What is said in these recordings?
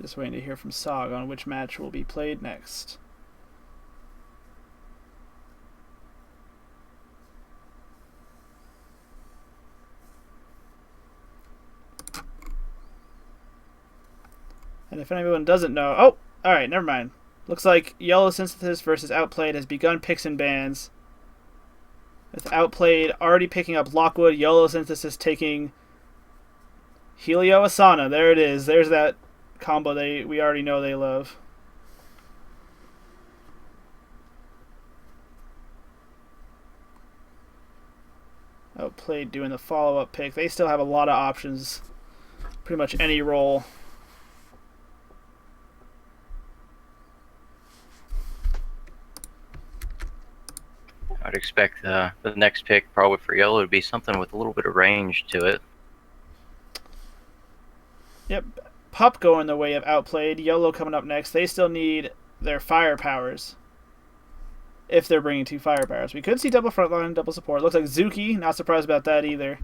Just waiting to hear from Sog on which match will be played next. And if anyone doesn't know... Oh! Alright, never mind. Looks like YoloSynthesis versus Outplayed has begun picks and bans. With Outplayed already picking up Lockwood, YoloSynthesis taking Helio Asana. There it is. There's that combo we already know they love. Outplayed doing the follow-up pick. They still have a lot of options. Pretty much any role. I'd expect the next pick probably for Yolo to be something with a little bit of range to it. Yep. Pup going the way of Outplayed. Yolo coming up next. They still need their fire powers. If they're bringing 2 fire powers. We could see double frontline, double support. Looks like Zuki. Not surprised about that either.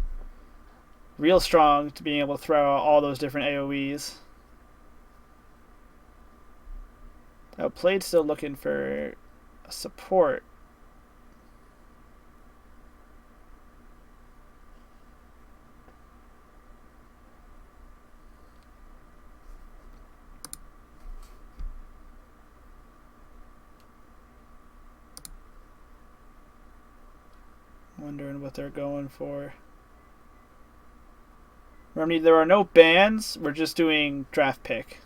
Real strong to being able to throw out all those different AoEs. Outplayed still looking for support. Wondering what they're going for. Remember, there are no bans. We're just doing draft pick.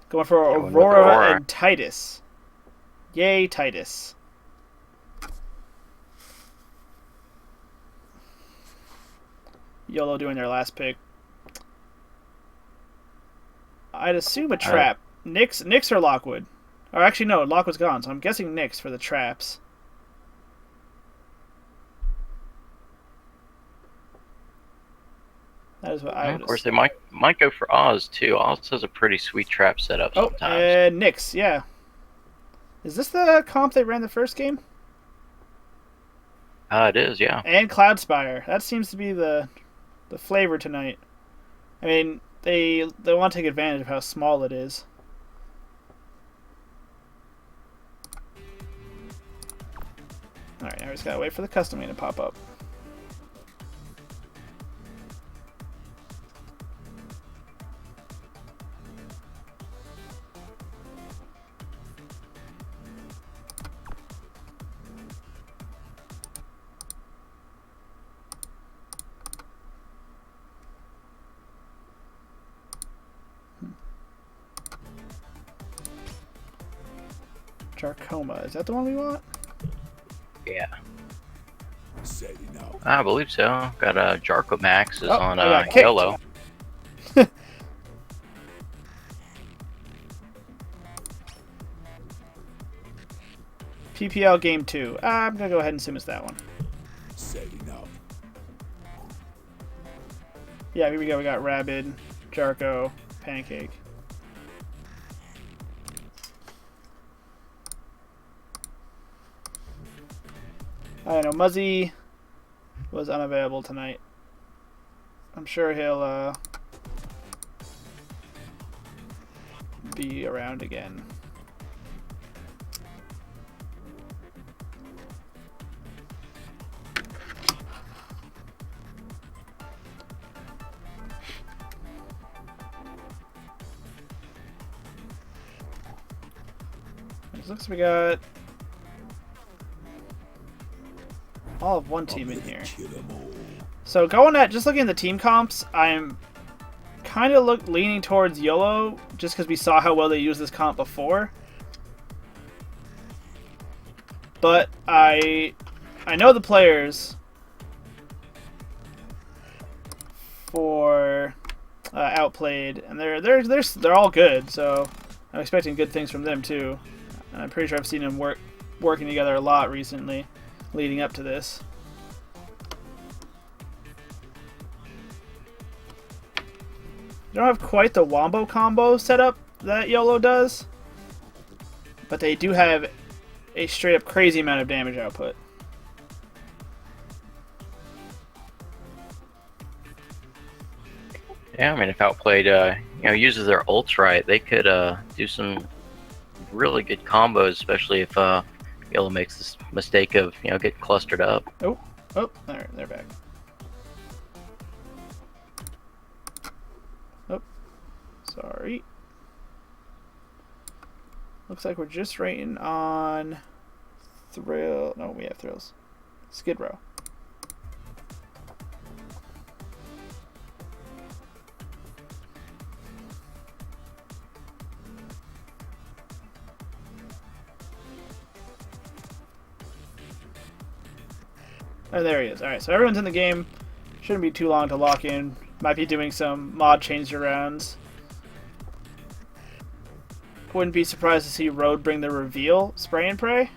Going for Aurora and Titus. Yay, Titus. YOLO doing their last pick. I'd assume a trap. Nyx or Lockwood? Or actually, no, Lockwood's gone, so I'm guessing Nyx for the traps. That is what I would. Of course, they might go for Oz too. Oz has a pretty sweet trap setup sometimes. And Nyx, yeah. Is this the comp they ran the first game? It is, yeah. And Cloudspire. That seems to be the flavor tonight. I mean, they want to take advantage of how small it is. Alright, now we just gotta wait for the custom game to pop up. Jarcoma. Is that the one we want? Yeah. I believe so. Got a Jarko Max is on Yolo. PPL Game 2. I'm going to go ahead and assume it's that one. Yeah, here we go. We got Rabid, Jarko, Pancake. I know Muzzy was unavailable tonight. I'm sure he'll be around again. It looks like we got all of one team in here. So just looking at the team comps, I'm kind of leaning towards YOLO just because we saw how well they used this comp before. But I know the players for Outplayed, and they're all good. So I'm expecting good things from them too. And I'm pretty sure I've seen them working together a lot recently, leading up to this. They don't have quite the Wombo combo setup that YOLO does, but they do have a straight up crazy amount of damage output. Yeah, I mean, if Outplayed, uses their ults right, they could do some really good combos, especially if Yellow makes this mistake of getting clustered up. Oh, all right, they're back. Oh, sorry. Looks like we're just waiting on Thrill. No, we have Thrills. Skid Row. Oh, there he is. Alright, so everyone's in the game. Shouldn't be too long to lock in. Might be doing some mod change arounds. Wouldn't be surprised to see Road bring the reveal spray and pray.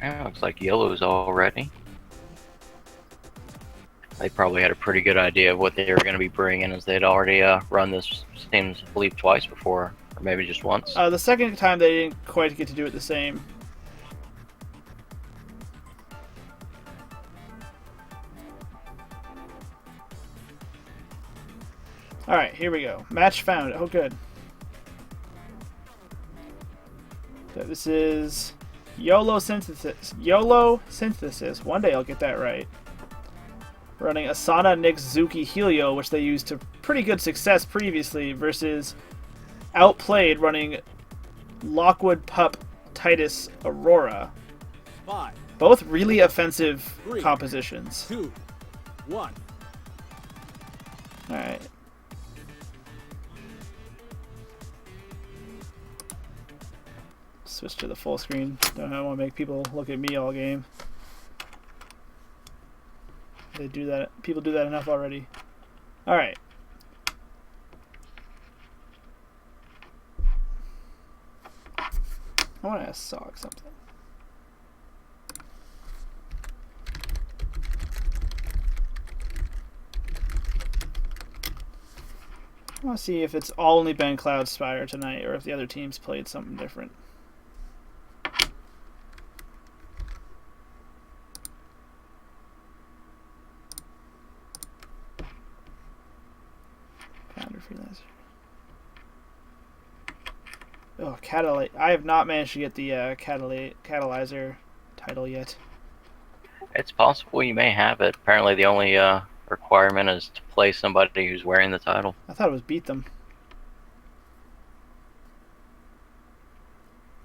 Yeah, looks like Yellow's all ready. They probably had a pretty good idea of what they were going to be bringing, as they'd already run this seems I believe twice before, or maybe just once. The second time they didn't quite get to do it the same. Alright, here we go. Match found. Oh, good. So this is YoloSynthesis. YoloSynthesis. One day I'll get that right. Running Asana, Nyx, Zuki, Helio, which they used to pretty good success previously, versus Outplayed running Lockwood, Pup, Titus, Aurora. 5, Both really offensive 3, compositions. 2, 1. Alright. Switch to the full screen. Don't want to make people look at me all game. They do that. People do that enough already. All right. I want to ask Sock something. I want to see if it's all only been Cloudspire tonight, or if the other teams played something different. Freelancer. Oh, I have not managed to get the Catalyzer title yet. It's possible you may have it. Apparently the only requirement is to play somebody who's wearing the title. I thought it was beat them.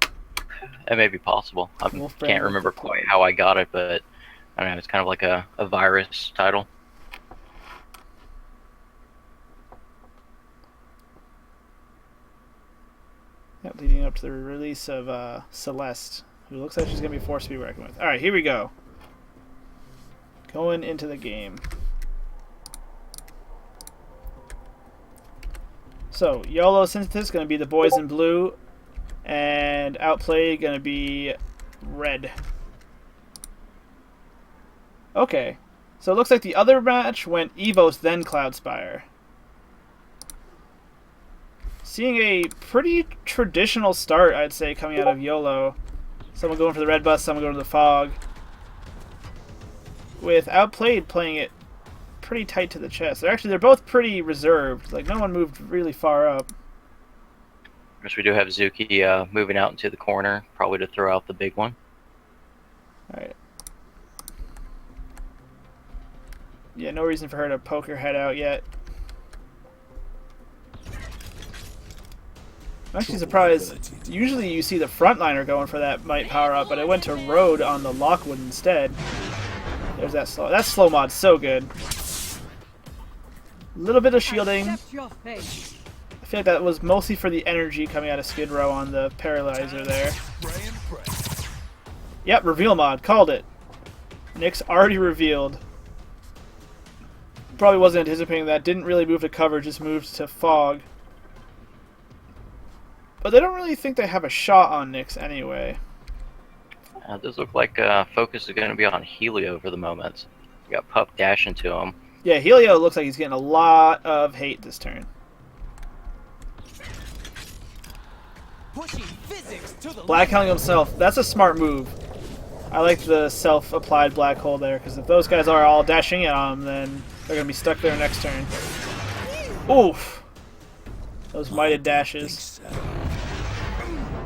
It may be possible. I can't remember quite how I got it, but I don't know, it's kind of like a virus title. Yep, leading up to the release of Celeste, who looks like she's going to be a force to be reckoned with. Alright, here we go. Going into the game. So, YoloSynthesis is going to be the boys in blue, and Outplayed going to be red. Okay, so it looks like the other match went Evos, then Cloudspire. Seeing a pretty traditional start, I'd say, coming out of YOLO. Someone going for the red bus, someone going to the fog. With Outplayed playing it pretty tight to the chest. They're both pretty reserved. Like, no one moved really far up. Of course, we do have Zuki moving out into the corner, probably to throw out the big one. Alright. Yeah, no reason for her to poke her head out yet. I'm actually surprised. Usually you see the frontliner going for that might power up, but it went to Road on the Lockwood instead. There's that slow. That slow mod's so good. A little bit of shielding. I feel like that was mostly for the energy coming out of Skid Row on the Paralyzer there. Yep, reveal mod. Called it. Nyx already revealed. Probably wasn't anticipating that. Didn't really move to cover, just moved to fog. But they don't really think they have a shot on Nyx anyway. It does look like focus is going to be on Helio for the moment. You got Pup dashing to him. Yeah, Helio looks like he's getting a lot of hate this turn. Pushing physics to the Black holing himself. That's a smart move. I like the self-applied black hole there, because if those guys are all dashing in on him, then they're going to be stuck there next turn. Oof. Those mighted dashes.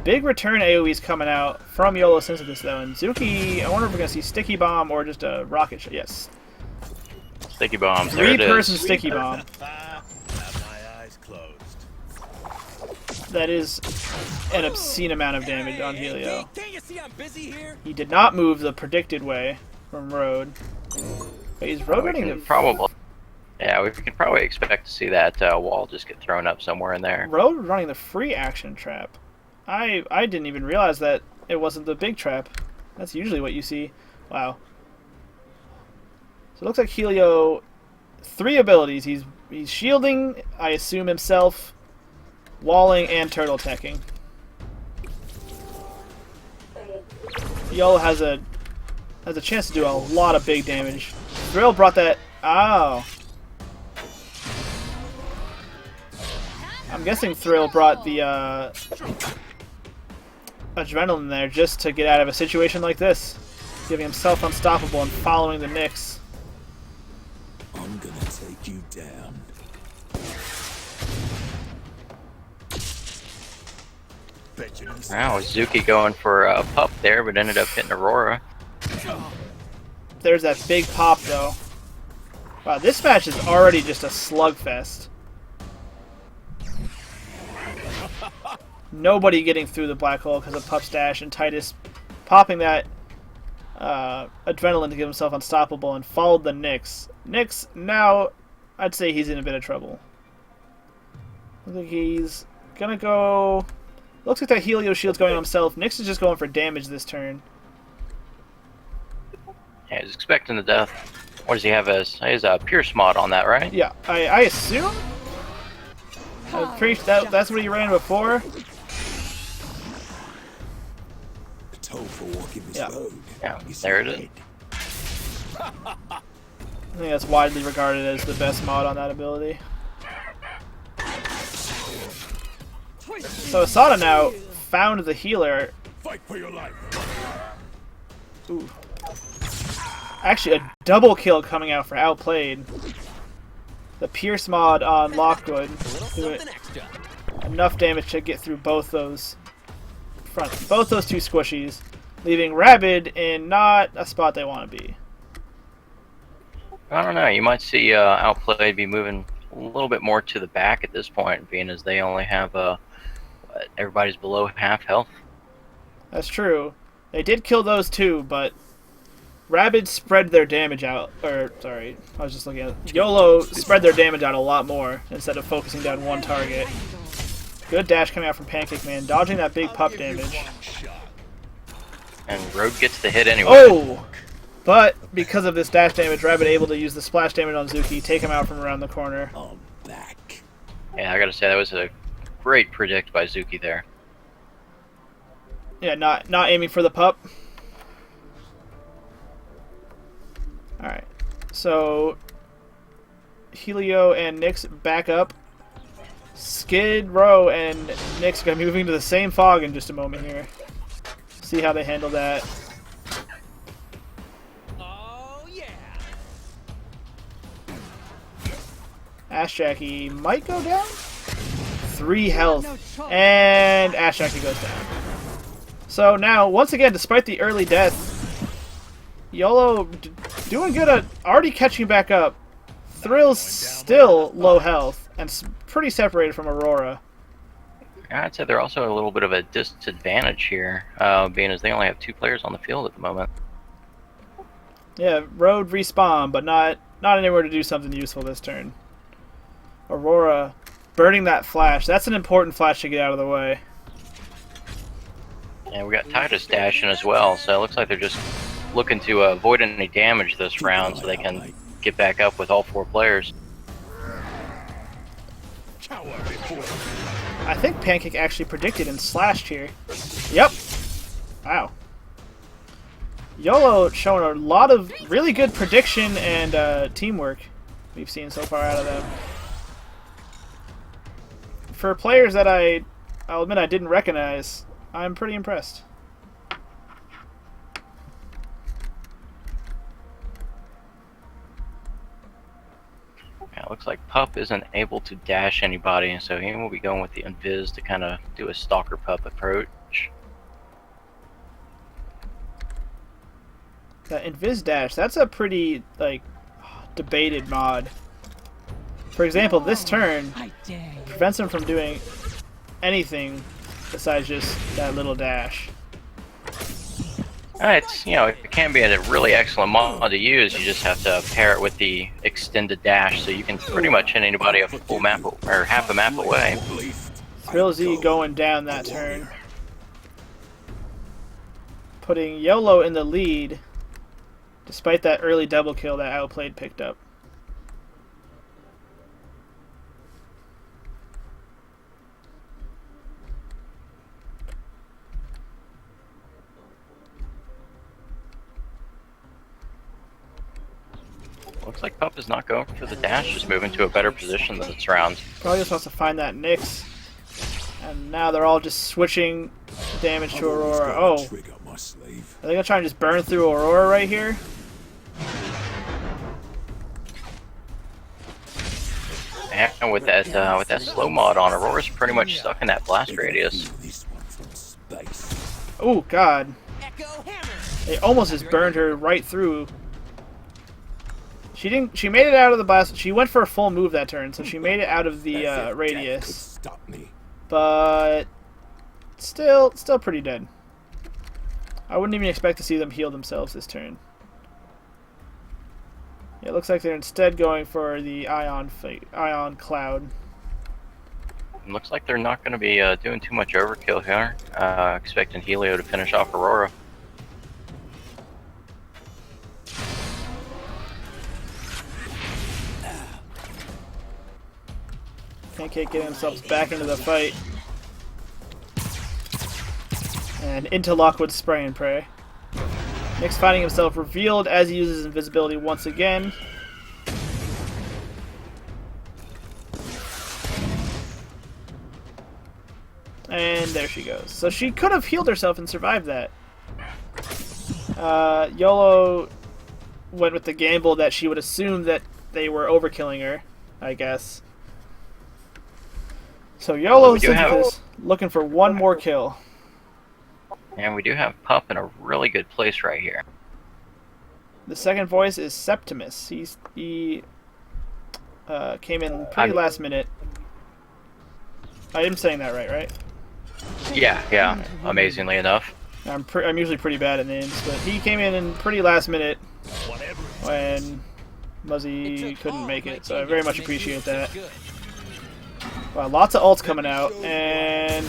Big return AoEs coming out from YoloSynthesis, though. And Zuki, I wonder if we're going to see Sticky Bomb or just a rocket shot. Yes. Sticky bombs. There it is. Three-person Sticky Bomb. Have my eyes closed. That is an obscene amount of damage on Helio. Can't you see I'm busy here? He did not move the predicted way from Road. But he's Road running the... Probably. Yeah, we can probably expect to see that wall just get thrown up somewhere in there. Road running the free action trap. I didn't even realize that it wasn't the big trap. That's usually what you see. Wow. So it looks like Helio, 3 abilities. He's shielding, I assume himself, walling, and turtle teching. Yolo has a chance to do a lot of big damage. Thrill brought that. Oh. I'm guessing Thrill brought the adrenaline there just to get out of a situation like this, giving himself unstoppable and following the Nyx. I'm gonna take you down. Wow, Zuki going for a pup there, but ended up hitting Aurora. There's that big pop, though. Wow, this match is already just a slugfest. Nobody getting through the black hole because of Pup's dash, and Titus popping that adrenaline to give himself unstoppable and followed the Nyx. Nyx, now, I'd say he's in a bit of trouble. Looks like he's gonna go... Looks like that Helio shield's going on himself. Nyx is just going for damage this turn. Yeah, he's expecting the death. What does he have as? He has a Pierce mod on that, right? Yeah, I assume? I'm pretty, that's what he ran before. Yeah. Yeah, there it is. I think that's widely regarded as the best mod on that ability. So Asada now found the healer. Fight for your life. Ooh. Actually, a double kill coming out for Outplayed. The Pierce mod on Lockwood doing enough damage to get through both those two squishies, leaving Rabid in not a spot they want to be. I don't know. You might see Outplayed be moving a little bit more to the back at this point, being as they only have everybody's below half health. That's true. They did kill those two, but Rabid spread their damage out. Or, sorry, I was just looking at YOLO spread their damage out a lot more instead of focusing down one target. Good dash coming out from Pancake Man, dodging that big pup damage. And Rogue gets the hit anyway. Oh! But because of this dash damage, Rabid able to use the splash damage on Zuki, take him out from around the corner. I'm back. Yeah, I gotta say, that was a great predict by Zuki there. Yeah, not aiming for the pup. Alright, so Helio and Nyx back up. Skid Row and Nyx going to be moving to the same fog in just a moment here. See how they handle that. Oh yeah. Ash Jackie might go down. 3 health. And Ash Jackie goes down. So now, once again, despite the early death, YOLO doing good at already catching back up. Thrill's still low health and pretty separated from Aurora. I'd say they're also a little bit of a disadvantage here, being as they only have 2 players on the field at the moment. Yeah, Road respawn, but not anywhere to do something useful this turn. Aurora burning that flash. That's an important flash to get out of the way. And we got Titus dashing as well, so it looks like they're just looking to avoid any damage this round so they can get back up with all 4 players. I think Pancake actually predicted and slashed here. Yep. Wow. YOLO showing a lot of really good prediction and teamwork we've seen so far out of them. For players that I I'll admit I didn't recognize. I'm pretty impressed. Yeah, it looks like Pup isn't able to dash anybody, so he will be going with the Invis to kind of do a Stalker Pup approach. That Invis dash, that's a pretty, like, debated mod. For example, this turn prevents him from doing anything besides just that little dash. It's, you know, it can be a really excellent mod to use. You just have to pair it with the extended dash, so you can pretty much hit anybody a full map or half a map away. Thrill Z going down that turn, putting YOLO in the lead, despite that early double kill that Outplayed picked up. Looks like Pup is not going for the dash, just moving to a better position this round. Probably just wants to find that Nyx. And now they're all just switching damage to Aurora. Oh, are they gonna try and just burn through Aurora right here? And with that slow mod on, Aurora's pretty much stuck in that blast radius. Oh God! They almost just burned her right through. She didn't. She made it out of the blast. She went for a full move that turn, so she made it out of the radius. But still pretty dead. I wouldn't even expect to see them heal themselves this turn. Yeah, it looks like they're instead going for the Ion Cloud. Looks like they're not going to be doing too much overkill here. Expecting Helio to finish off Aurora. Pancake getting themselves back into the fight. And into Lockwood's spray and pray. Nyx finding himself revealed as he uses invisibility once again. And there she goes. So she could have healed herself and survived that. YOLO went with the gamble that she would assume that they were overkilling her, I guess. So YoloSynthesis looking for one more kill. And we do have Pup in a really good place right here. The second voice is Septimus. He came in pretty last minute. I am saying that right? Yeah. Amazingly enough. I'm usually pretty bad at names, but he came in pretty last minute when Muzzy couldn't make it. So I very much appreciate that. Wow, lots of ults coming out, and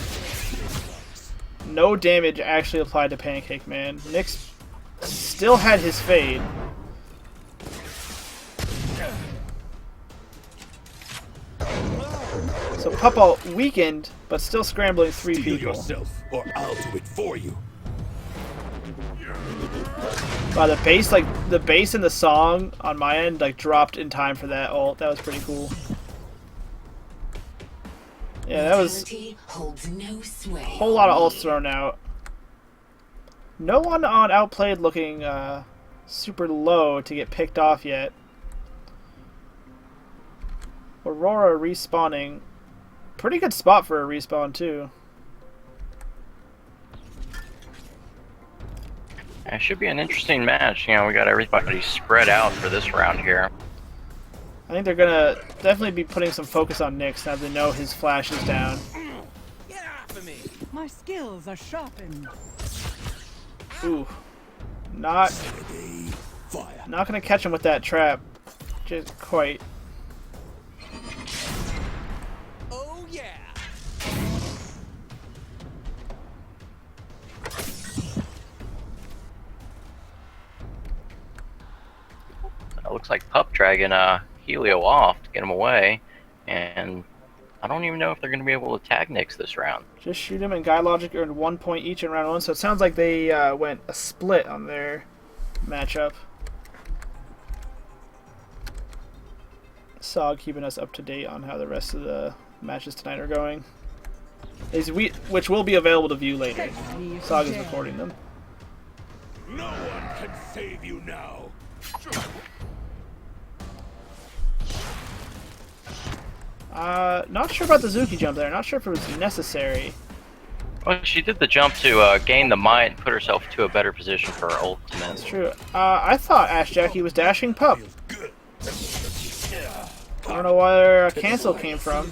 no damage actually applied to Pancake Man. Nyx still had his fade. So Puppa weakened, but still scrambling three people. Yourself, or I'll do it for you. Wow, the bass in the song on my end dropped in time for that ult. That was pretty cool. Yeah, that was a whole lot of ults thrown out. No one on Outplayed looking super low to get picked off yet. Aurora respawning. Pretty good spot for a respawn, too. It should be an interesting match. You know, we got everybody spread out for this round here. I think they're gonna definitely be putting some focus on Nyx now they know his flash is down. Get off of me! My skills are sharpened. Ooh. Not gonna catch him with that trap. Just quite. Oh yeah! It looks like Pup dragging Helio off to get him away, and I don't even know if they're going to be able to tag Nyx this round. Just shoot him, and Guy Logic earned 1 point each in round 1, so it sounds like they went a split on their matchup. Sog keeping us up to date on how the rest of the matches tonight are going. which will be available to view later. Saga's recording them. No one can save you now. Not sure about the Zuki jump there. Not sure if it was necessary. Well, she did the jump to gain the might and put herself to a better position for her ultimate. That's true. I thought Ash Jackie was dashing pup. I don't know where cancel came from.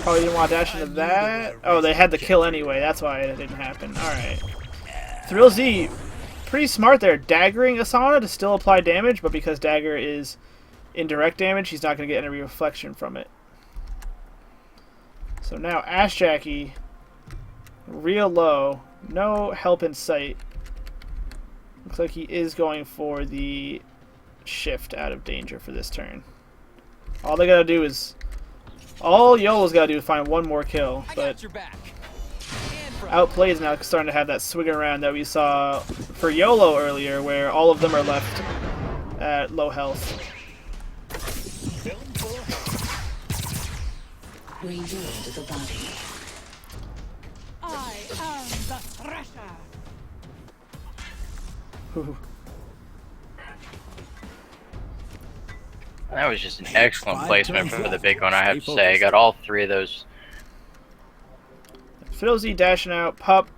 Probably didn't want to dash into that. Oh, they had the kill anyway. That's why it didn't happen. Alright. Thrill Z, pretty smart there. Daggering Asana to still apply damage, but because Dagger is indirect damage, he's not going to get any reflection from it. So now Ash Jackie, real low. No help in sight. Looks like he is going for the shift out of danger for this turn. All they gotta do is... All YOLO's gotta do is find one more kill, but Outplayed is now starting to have that swing around that we saw for YOLO earlier, where all of them are left at low health. Rebuild the body. I am the thresher. That was just an excellent placement for the big one, I have to say. I got all three of those. Filzy dashing out, Pup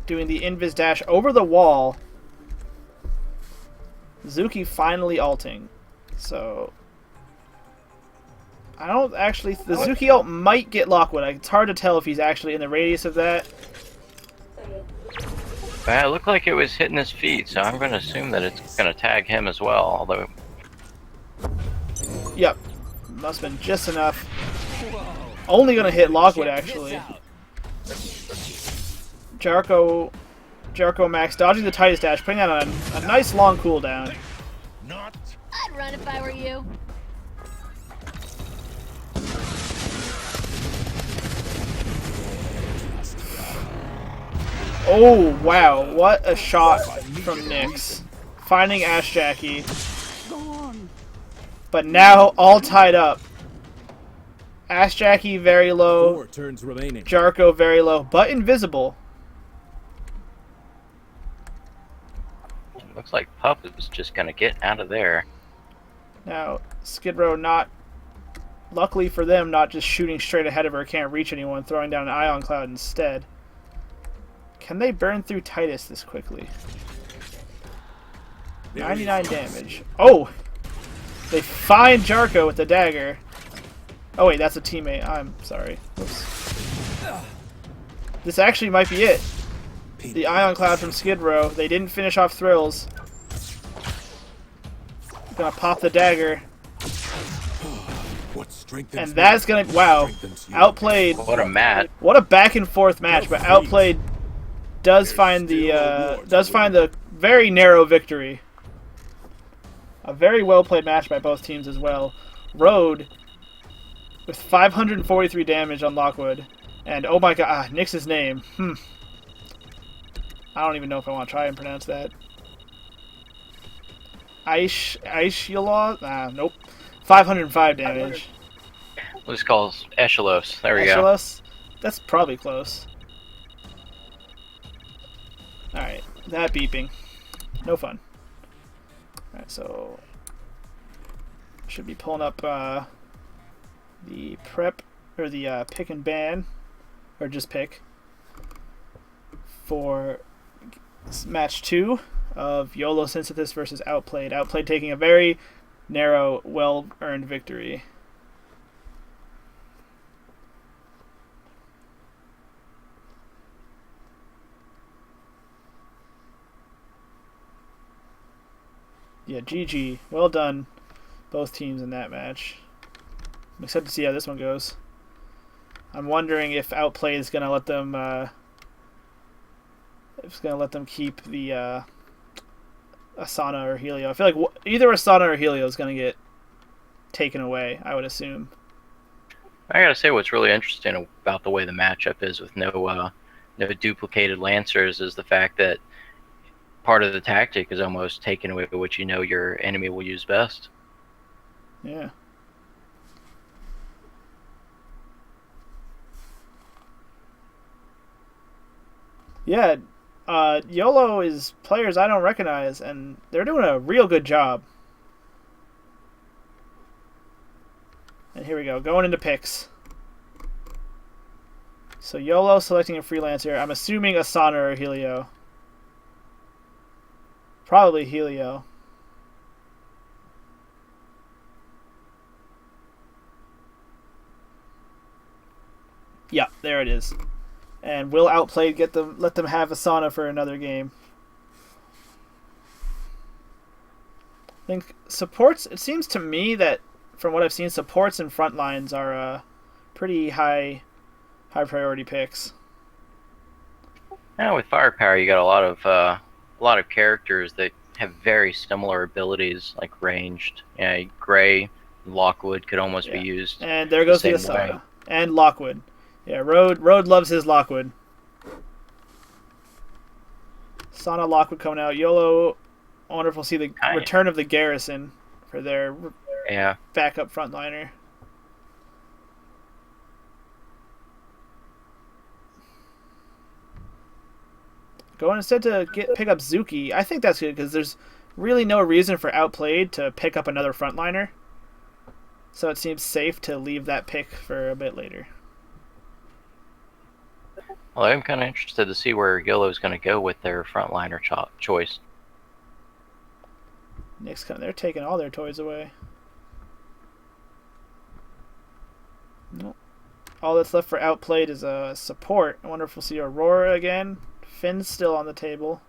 doing the invis dash over the wall. Zuki finally ulting. So I don't actually... The Zuki ult might get Lockwood. It's hard to tell if he's actually in the radius of that. It looked like it was hitting his feet, so I'm going to assume that it's going to tag him as well, although... Yep. Must have been just enough. Only going to hit Lockwood, actually. Jericho Max dodging the tightest dash, putting that on a nice long cooldown. I'd run if I were you. Oh, wow. What a shot from Nyx. Finding Ash Jackie. But now all tied up. Ash Jackie very low. 4 turns remaining. Jarko very low, but invisible. Looks like Pup is just going to get out of there. Now, Skid Row not... Luckily for them, not just shooting straight ahead of her, can't reach anyone, throwing down an Ion Cloud instead. Can they burn through Titus this quickly? 99 damage. Oh! They find Jarko with the dagger. Oh wait, that's a teammate. I'm sorry. Oops. This actually might be it. The Ion Cloud from Skid Row. They didn't finish off Thrills. Gonna pop the dagger. And that's gonna... Wow. Outplayed. What a match. What a back and forth match, but Outplayed does find the very narrow victory. A very well played match by both teams as well. Road with 543 damage on Lockwood, and oh my god, Nyx's name. I don't even know if I want to try and pronounce that. Aishiola? Nope. 505 damage. Let's call Echelos. There we Echelos? That's probably close. Alright, that beeping. No fun. Alright, so... Should be pulling up the prep, or the pick and ban, or just pick, for match 2 of YoloSynthesis versus Outplayed. Outplayed taking a very narrow, well-earned victory. Yeah, GG. Well done, both teams in that match. I'm excited to see how this one goes. I'm wondering if Outplay is gonna let them keep the Asana or Helio. I feel like either Asana or Helio is gonna get taken away, I would assume. I gotta say, what's really interesting about the way the matchup is with no duplicated Lancers is the fact that part of the tactic is almost taking away what you know your enemy will use best. Yeah. Yeah, YOLO is players I don't recognize, and they're doing a real good job. And here we go, going into picks. So YOLO selecting a freelancer. I'm assuming Asana or Helio. Probably Helio. Yeah, there it is. And will Outplayed let them have Asana for another game? I think supports. It seems to me that from what I've seen, supports and front lines are pretty high priority picks. Yeah, with firepower, you got a lot of characters that have very similar abilities, like ranged. Yeah, Gray, Lockwood could almost be used. And there goes the Asana and Lockwood. Yeah, Road loves his Lockwood. Asana, Lockwood coming out. YOLO. I wonder if we'll see the return of the Garrison for their backup frontliner. Going instead to pick up Zuki. I think that's good because there's really no reason for Outplayed to pick up another frontliner. So it seems safe to leave that pick for a bit later. Well, I'm kind of interested to see where YOLO's going to go with their frontliner choice. Next, they're taking all their toys away. Nope. All that's left for Outplayed is a support. I wonder if we'll see Aurora again. Finn's still on the table.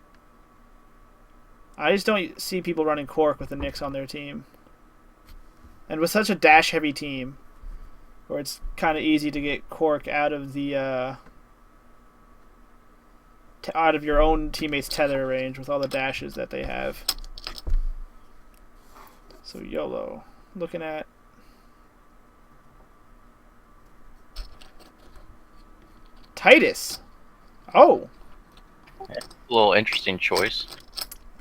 I just don't see people running Cork with the Nyx on their team. And with such a dash-heavy team, where it's kind of easy to get Cork out of the out of your own teammate's tether range with all the dashes that they have. So YOLO, looking at Titus. Oh, A little interesting choice.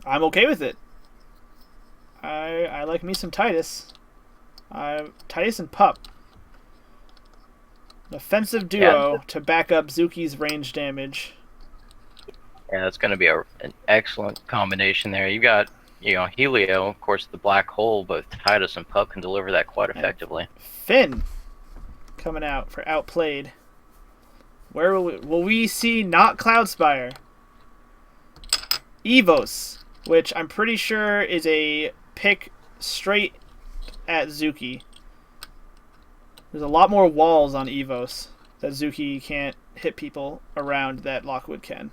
I'm okay with it. I like me some Titus. Titus and Pup. An offensive duo to back up Zuki's range damage. Yeah, that's going to be an excellent combination there. You got, Helio, of course, the black hole, but Titus and Pup can deliver that quite effectively. Finn coming out for Outplayed. Where will we see not Cloudspire? Evos, which I'm pretty sure is a pick straight at Zuki. There's a lot more walls on Evos that Zuki can't hit people around that Lockwood can.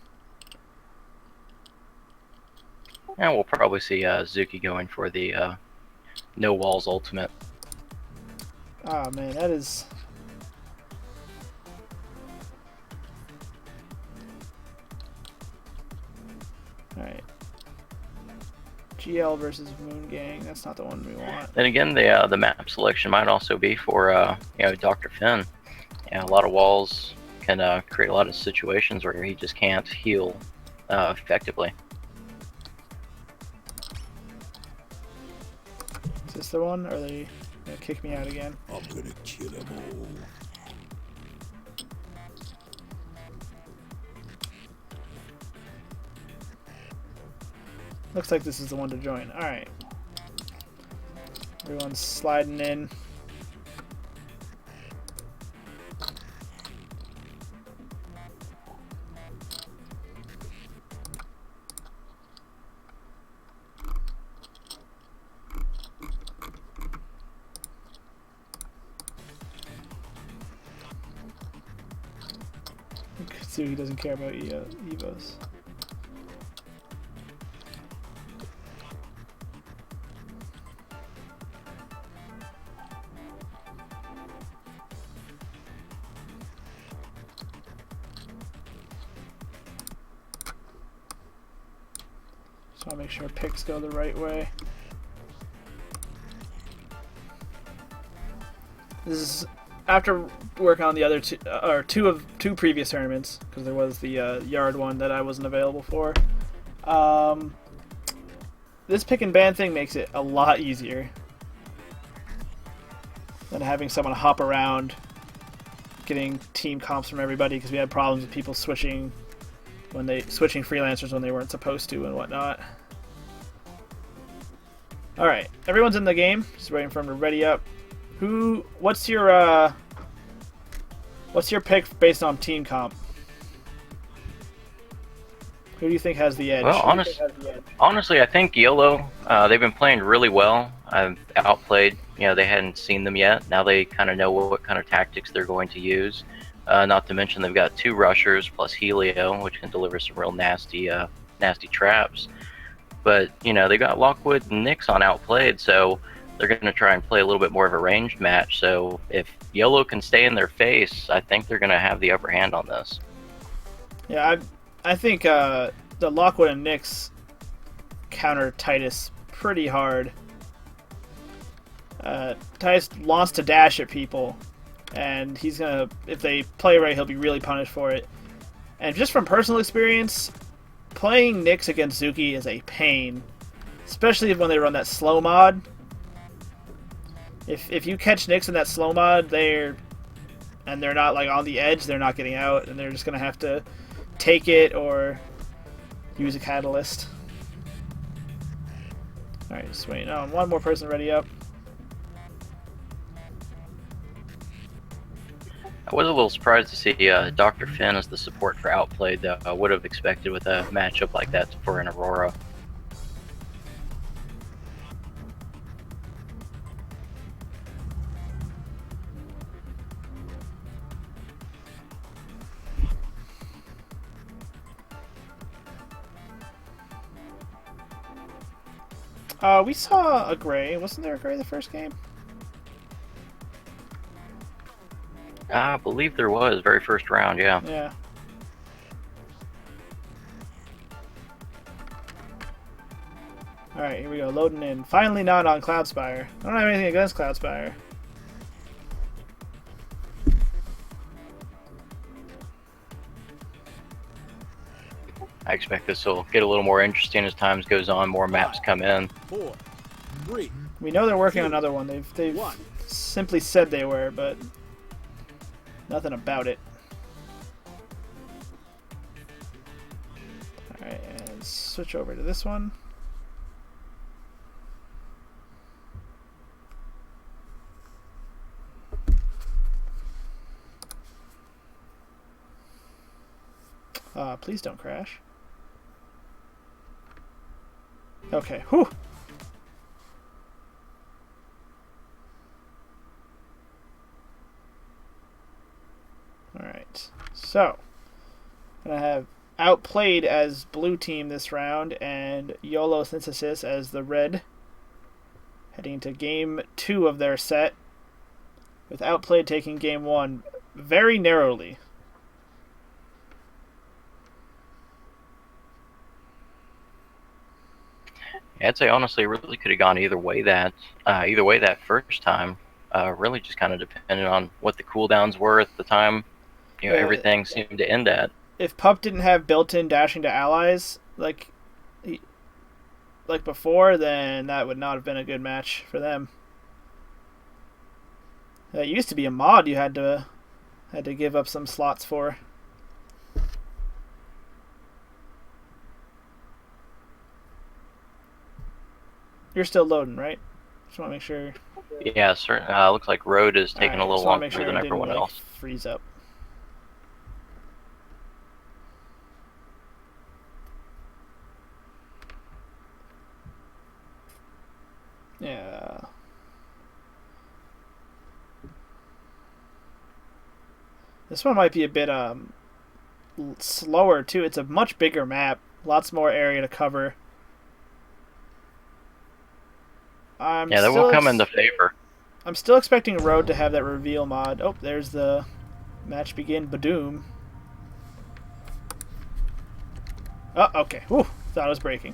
And we'll probably see Zuki going for the no walls ultimate. Oh man, that is... Alright. GL versus Moon Gang. That's not the one we want. Then again, the map selection might also be for Dr. Finn. Yeah, a lot of walls can create a lot of situations where he just can't heal effectively. Is this the one? Or are they gonna kick me out again? I'm gonna kill them all. Looks like this is the one to join. Alright. Everyone's sliding in. See, he doesn't care about Evos. So I'll make sure picks go the right way. This is after working on the other two previous tournaments, because there was the yard one that I wasn't available for. This pick and ban thing makes it a lot easier than having someone hop around, getting team comps from everybody, because we had problems with people switching when they switching freelancers when they weren't supposed to and whatnot. All right, everyone's in the game. Just waiting for them to ready up. What's your pick based on team comp? Who do you think has the edge? Well, honestly, I think YOLO, they've been playing really well. I've outplayed. They hadn't seen them yet. Now they kind of know what kind of tactics they're going to use. Not to mention they've got 2 rushers plus Helio, which can deliver some real nasty traps. But, they got Lockwood and Nyx on Outplayed, so they're going to try and play a little bit more of a ranged match. So if YOLO can stay in their face, I think they're going to have the upper hand on this. Yeah, I think the Lockwood and Nyx counter Titus pretty hard. Titus wants to dash at people, and he's gonna, if they play right, he'll be really punished for it. And just from personal experience, playing Nyx against Zuki is a pain, especially when they run that slow mod. If you catch Nyx in that slow mod, they're not like on the edge, they're not getting out, and they're just gonna have to take it or use a catalyst. Alright, just waiting on one more person ready up. I was a little surprised to see Dr. Finn as the support for Outplayed, though. I would have expected with a matchup like that for an Aurora. We saw a Gray. Wasn't there a Gray the first game? I believe there was, very first round, yeah. Yeah. Alright, here we go, loading in. Finally not on Cloudspire. I don't have anything against Cloudspire. I expect this will get a little more interesting as time goes on, more maps come in. 4, 3. We know they're working on another one. They've simply said they were, but nothing about it. Alright, and switch over to this one. Please don't crash. Okay, whew! Alright, so I'm gonna have Outplayed as blue team this round and YoloSynthesis as the red, heading to game 2 of their set, with Outplayed taking game 1 very narrowly. I'd say honestly, really could have gone either way that first time. Really just kind of depended on what the cooldowns were at the time. Everything seemed to end at. If Pup didn't have built-in dashing to allies like before, then that would not have been a good match for them. That used to be a mod you had to give up some slots for. You're still loading, right? Just want to make sure. Yeah, certainly. Looks like Road is taking a little longer than everyone else. Freeze up. Yeah. This one might be a bit slower too. It's a much bigger map, lots more area to cover. That will come into favor. I'm still expecting Road to have that reveal mod. Oh, there's the match begin. Badoom. Oh, okay. Whew, thought it was breaking.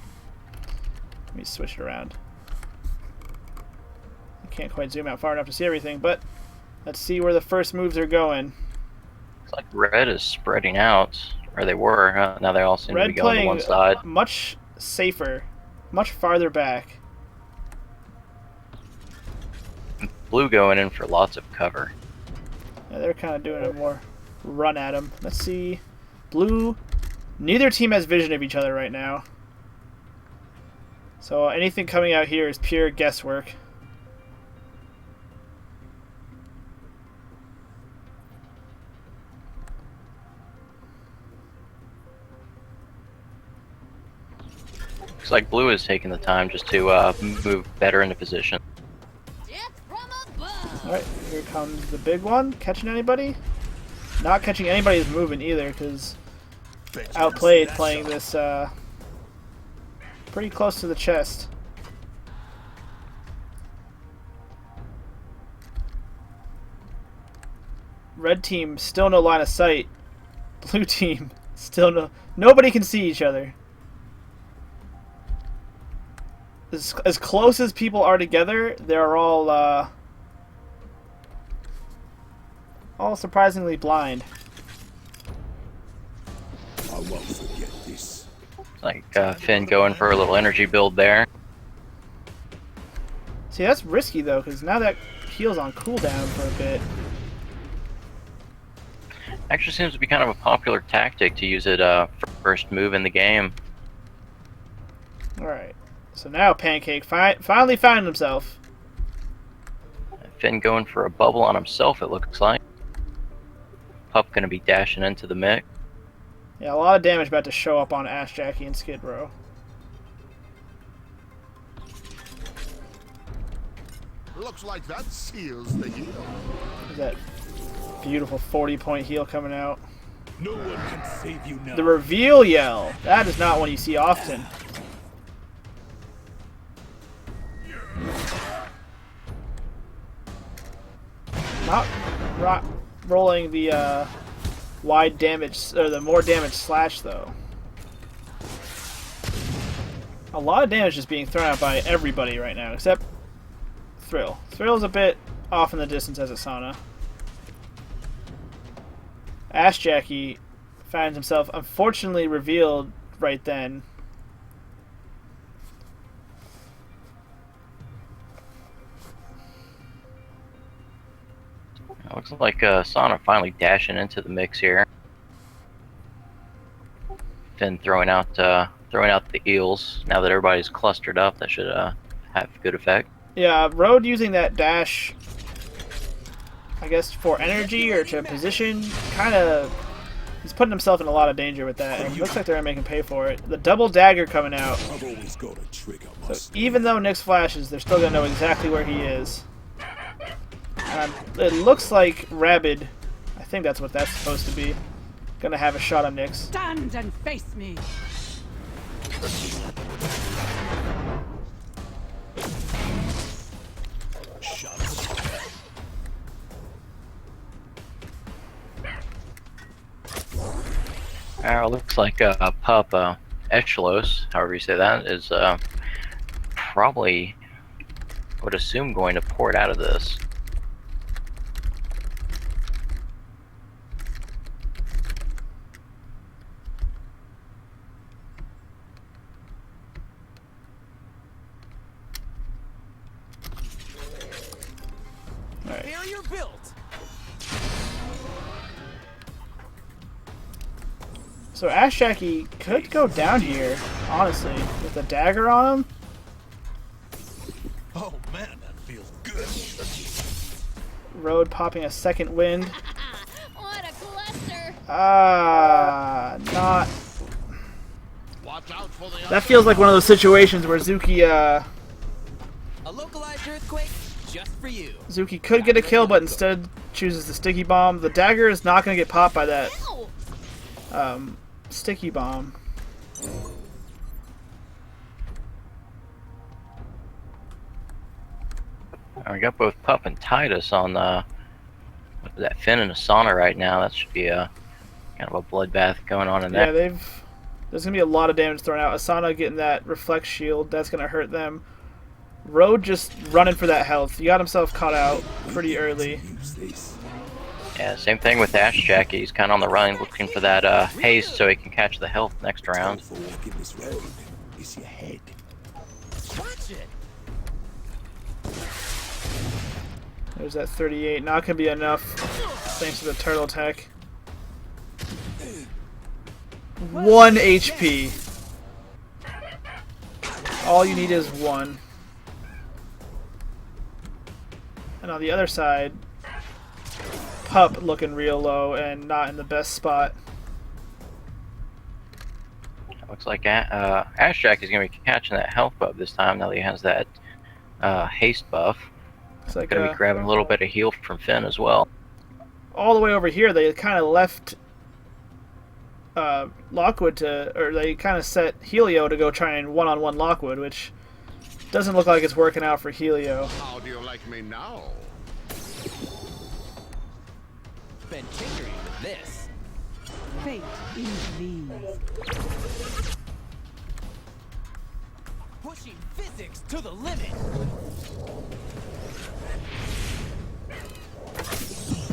Let me switch it around. I can't quite zoom out far enough to see everything, but let's see where the first moves are going. Looks like Red is spreading out, or they were. Now they all seem to be going to one side. Much safer, much farther back. Blue going in for lots of cover. Yeah, they're kind of doing a more run at him. Let's see. Blue Neither team has vision of each other right now. So anything coming out here is pure guesswork. Looks like blue is taking the time just to move better into position. Death from above. Alright, here comes the big one. Catching anybody? Not catching anybody's movement either, because Outplayed playing this pretty close to the chest. Red team still no line of sight. Blue team still no. Nobody can see each other. As close as people are together, they're all surprisingly blind. I won't forget this. Like Finn going for a little energy build there. See, that's risky though, because now that heal's on cooldown for a bit. Actually seems to be kind of a popular tactic to use it for first move in the game. Alright, so now Pancake finally found himself. Finn going for a bubble on himself, it looks like. Pup gonna be dashing into the mix. Yeah, a lot of damage about to show up on Ash, Jackie, and Skid Row. Looks like that seals the deal. There's that beautiful 40-point heal coming out. No one can save you now. The reveal yell. That is not one you see often. Not rolling the wide damage, or the more damage slash though. A lot of damage is being thrown out by everybody right now, except Thrill. Thrill's a bit off in the distance as a Sana. Ash Jackie finds himself unfortunately revealed right then. It looks like Sana finally dashing into the mix here. Finn throwing out the eels. Now that everybody's clustered up, that should have good effect. Yeah, Road using that dash, I guess, for energy or to position, kind of, he's putting himself in a lot of danger with that, and it looks like they're going to make him pay for it. The double dagger coming out. I've always got a trick up my So even though Nyx flashes, they're still going to know exactly where he is. It looks like Rabid, I think that's what that's supposed to be, going to have a shot on Nyx. Stand and face me. Looks like Pup Echelos, however you say that, is probably, I would assume, going to port out of this. Barrier built. So Ash Jackie could go down here, honestly, with a dagger on him. Oh man, that feels good. Road popping a second wind. What a cluster. Not. Watch out for the That feels like one of those situations where Zuki, A localized earthquake just for you. Zuki could get a kill, but instead chooses the sticky bomb. The dagger is not going to get popped by that Ow. sticky bomb. We got both Pup and Titus on that Finn and Asana right now. That should be a kind of a bloodbath going on in Yeah, there. there's going to be a lot of damage thrown out. Asana getting that reflect shield, that's going to hurt them. Road just running for that health. He got himself caught out pretty early. Use this. Yeah, same thing with Ash Jackie. He's kind of on the run, looking for that haste so he can catch the health next round. For walking this road is your head. Watch it. There's that 38. Not going to be enough thanks to the turtle attack. 1 HP. All you need is 1. And on the other side, Pup looking real low and not in the best spot. Looks like Ashjack is going to be catching that health buff this time now that he has that haste buff. It's like Going to be grabbing a little bit of heal from Finn as well. all the way over here. They kind of left Lockwood to, or they kind of set Helio to go try and one-on-one Lockwood, which doesn't look like it's working out for Helio. How do you like me now? Been tinkering with this. Fate intervenes. Pushing physics to the limit.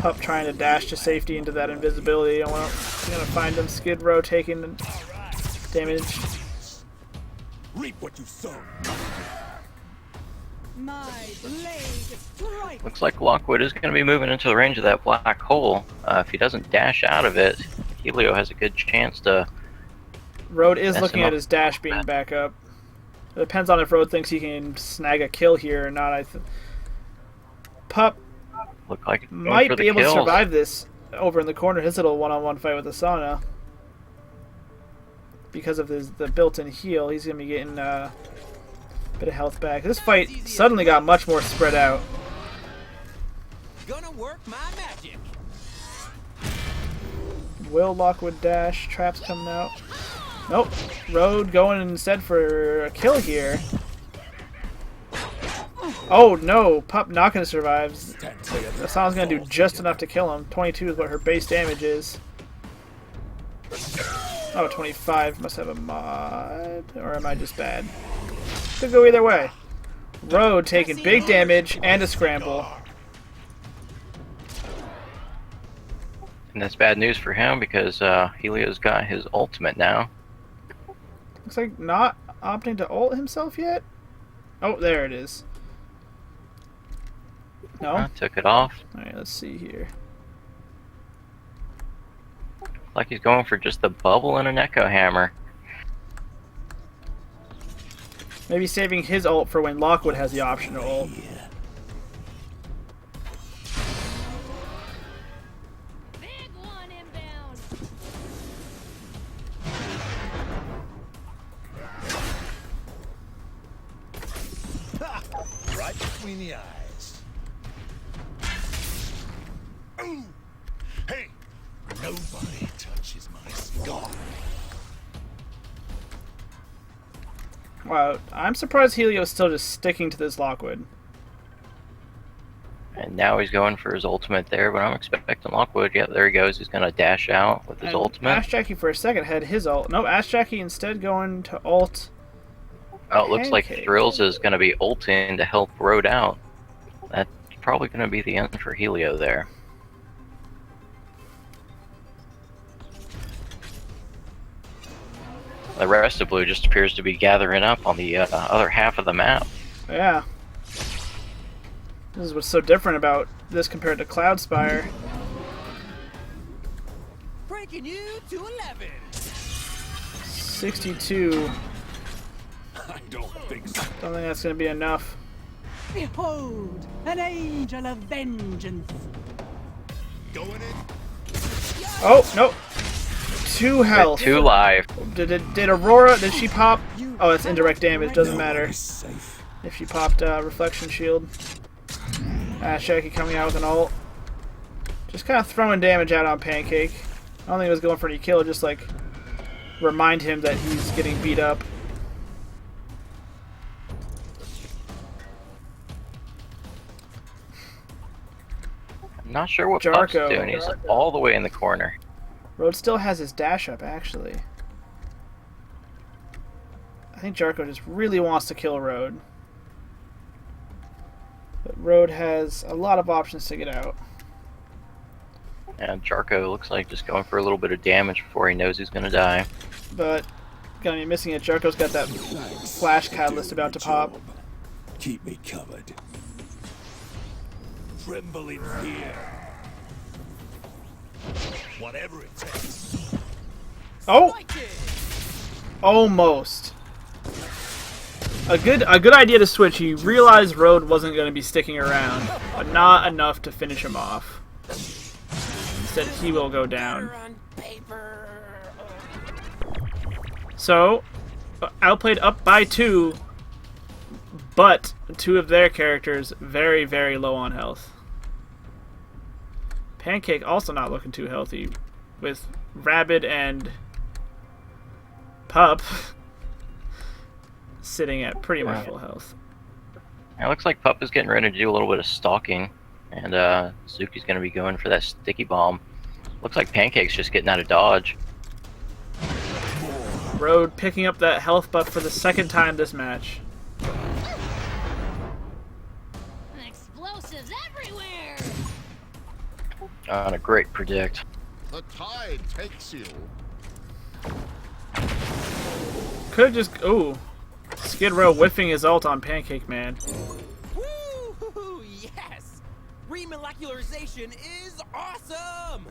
Pup trying to dash to safety into that invisibility. I'm gonna find him. Skid Row taking damage. Reap what you sow. My blade strikes. Looks like Lockwood is going to be moving into the range of that black hole. If he doesn't dash out of it, Helio has a good chance to... Road is mess looking him at up. his dash being back up. It depends on if Road thinks he can snag a kill here or not. Pup Look like it's going might for the be able kills. to survive this over in the corner. His little one-on-one fight with Asana. Because of the built-in heal, he's going to be getting a bit of health back. This fight suddenly got much more spread out. Gonna work my magic. Will Lockwood dash? Traps coming out. Nope. Road going instead for a kill here. Oh no, Pup not going to survive. Asana's going to do just enough to kill him. 22 is what her base damage is. Oh, 25 must have a mod. Or am I just bad? Could go either way. Road taking big damage and a scramble. And that's bad news for him because Helio's got his ultimate now. Looks like not opting to ult himself yet. Oh, there it is. No? Took it off. Alright, let's see here. Like he's going for just the bubble and an echo hammer. Maybe saving his ult for when Lockwood has the option to ult. Big one inbound. Right between the eyes. Ooh. Hey, nobody touches my cigar. Wow, I'm surprised Helio's still just sticking to this Lockwood. And now he's going for his ultimate there, but I'm expecting Lockwood. Yeah, there he goes. He's going to dash out with his And ultimate. Ash Jackie for a second had his ult. No, Ash Jackie instead going to ult. Oh, it looks like Pancake. Thrills is going to be ulting to help Road out. That's probably going to be the end for Helio there. The rest of Blue just appears to be gathering up on the other half of the map. Yeah. This is what's so different about this compared to Cloudspire. Breaking you to 11. 62. I don't think so. Don't think that's going to be enough. Behold, an angel of vengeance. Going in. Oh, nope. 2 health. 2 live. Did Aurora, did she pop? Oh, that's indirect damage. Doesn't matter Nobody's safe. if she popped Reflection Shield. Ash Jackie coming out with an ult. Just kind of throwing damage out on Pancake. I don't think it was going for any kill, just like remind him that he's getting beat up. I'm not sure what Pup's Jarko. doing. He's all the way in the corner. Road still has his dash up, actually. I think Jarko just really wants to kill Road. But Road has a lot of options to get out. And Jarko looks like just going for a little bit of damage before he knows he's going to die. But gonna be missing it. Jarko's got that Thanks. flash catalyst about to pop. Job. Keep me covered. Tremble in fear. Whatever it takes. Oh! Almost. A good idea to switch. He realized Road wasn't going to be sticking around, but not enough to finish him off. Instead, he will go down. So, Outplayed up by 2, but 2 of their characters very, very low on health. Pancake also not looking too healthy, with Rabid and Pup sitting at pretty much full health. It looks like Pup is getting ready to do a little bit of stalking, and Zuki's going to be going for that sticky bomb. Looks like Pancake's just getting out of dodge. Road picking up that health buff for the second time this match. Explosives everywhere. On a great predict. The tide takes you. Could have just... Ooh. Skid Row whiffing his ult on Pancake Man. Woo! Yes! Remolecularization is awesome!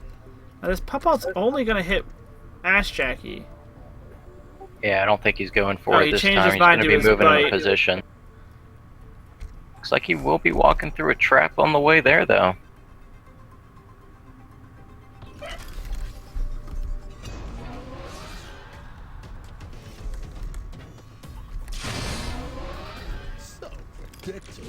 Now this Pup ult's only going to hit Ash Jackie. Yeah, I don't think he's going for it he this changed time. his He's mind going to to be his moving bite. in position. Looks like he will be walking through a trap on the way there, though. So predictable.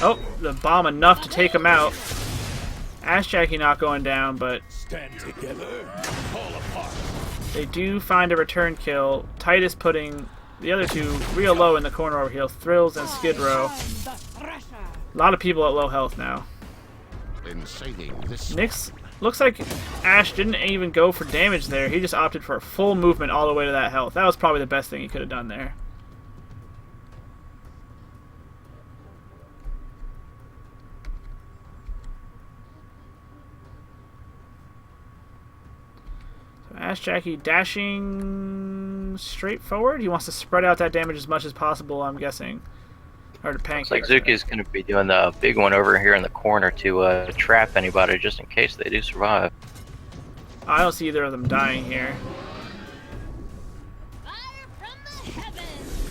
Oh, the bomb enough to take him out. Ash Jackie not going down, but Stand together, fall apart. they do find a return kill. Titus putting the other 2 real low in the corner over here. Thrills and Skid Row. A lot of people at low health now. Inciting this. Nyx looks like Ash didn't even go for damage there. He just opted for a full movement all the way to that health. That was probably the best thing he could have done there. So Ash Jackie dashing straight forward. He wants to spread out that damage as much as possible, I'm guessing. Or to Pancake. Looks like Zuki's going to be doing the big one over here in the corner to trap anybody just in case they do survive. I don't see either of them dying here. Fire from the heavens.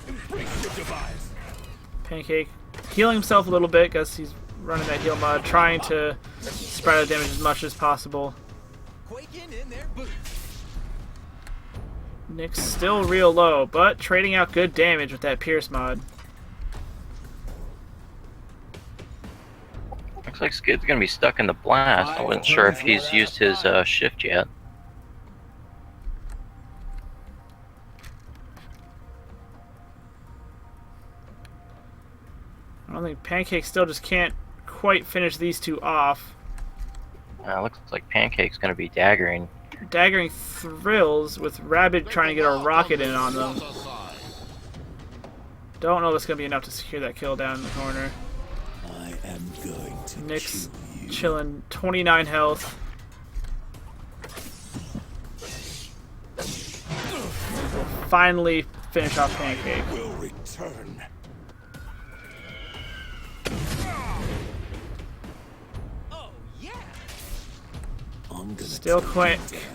Embrace your demise. Pancake healing himself a little bit because he's running that heal mod, trying to spread out damage as much as possible. Quaking in their boots. Nyx still real low, but trading out good damage with that Pierce mod. Looks like Skid's going to be stuck in the blast. I wasn't sure if he's used his shift yet. I don't think Pancake still just can't quite finish these 2 off. Looks like Pancake's going to be daggering. Daggering Thrills with Rabid trying to get a rocket in on them. Don't know if it's going to be enough to secure that kill down in the corner. I am going to Nyx kill you. chilling, 29 health. Finally finish off Pancake. Will return. Oh, yeah! I'm gonna Still take quite. you down.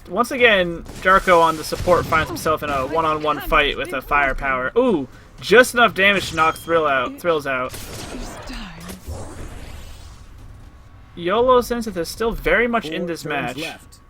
Once again, Jarko on the support finds himself in a one-on-one fight with a firepower. Ooh, just enough damage to knock Thrills out. YoloSynthesis still very much in this 4 turns match. left.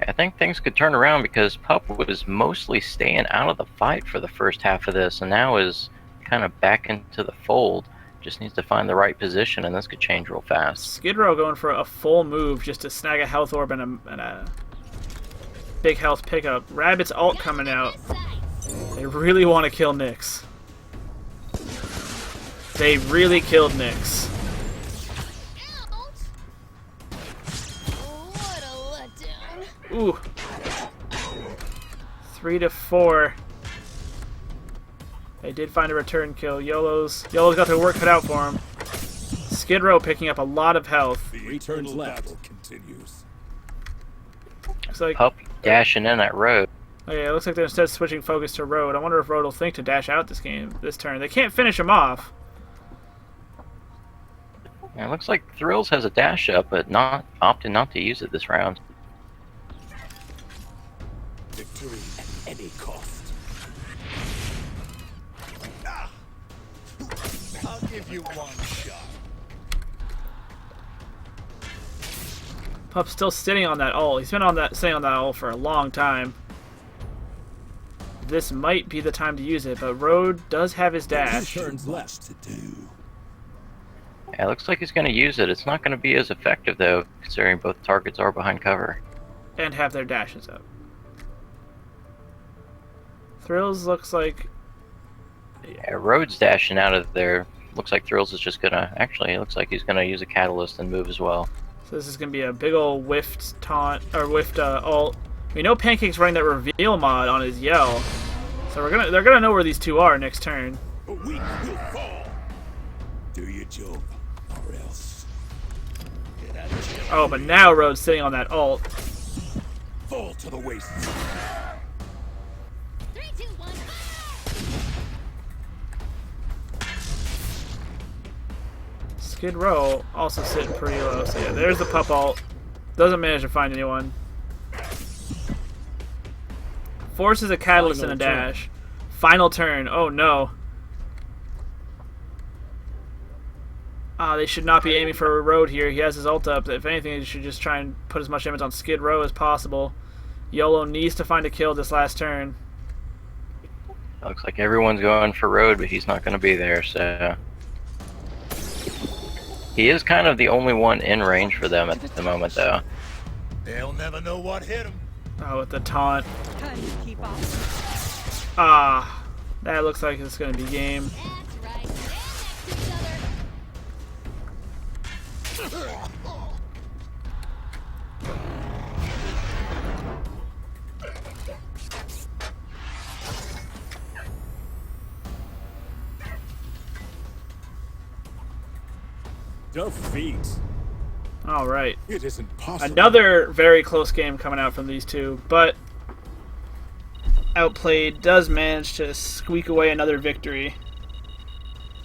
I think things could turn around because Pup was mostly staying out of the fight for the first half of this, and now is kind of back into the fold. Just needs to find the right position, and this could change real fast. Skid Row going for a full move just to snag a health orb and a big health pickup. Rabbit's ult coming out. They really want to kill Nyx. They really killed Nyx. What a letdown. Ooh. 3 to 4. They did find a return kill. Yolo's got their work cut out for him. Skid Row picking up a lot of health. The eternal battle continues. Looks like Pup dashing in that road. oh yeah, it looks like they're instead switching focus to Road. I wonder if Road will think to dash out this turn. They can't finish him off. Yeah, it looks like Thrills has a dash up, but opted not to use it this round. Victory at any cost. I'll give you one shot. Pup's still sitting on that ult. He's been sitting on that ult for a long time. This might be the time to use it, but Road does have his dash. Turns left to do. Yeah, it looks like he's going to use it. It's not going to be as effective, though, considering both targets are behind cover. And have their dashes up. Thrills looks like... Yeah, Rhodes dashing out of there. Looks like Thrills is just going to... Actually, it looks like he's going to use a Catalyst and move as well. So this is going to be a big old whiffed taunt, or whiffed ult. We know Pancake's running that reveal mod on his yell. So they're gonna know where these two are next turn. A weak will fall. Do your job, or else. Get out of here. Oh, but now Road's sitting on that ult. Fall to the waist. 3, 2, 1. Skid Row also sitting pretty low. So yeah, there's the pup ult. Doesn't manage to find anyone. Forces a catalyst and a dash. Final turn. Oh no. They should not be aiming for a Road here. He has his ult up. If anything, they should just try and put as much damage on Skid Row as possible. YOLO needs to find a kill this last turn. Looks like everyone's going for Road, but he's not going to be there, so... He is kind of the only one in range for them at the moment, though. They'll never know what hit him. Oh, with the taunt. Time to keep up. That looks like it's going to be game. That's right. Stand next to each other. Defeat. All right. It isn't possible. Another very close game coming out from these two, but Outplayed does manage to squeak away another victory.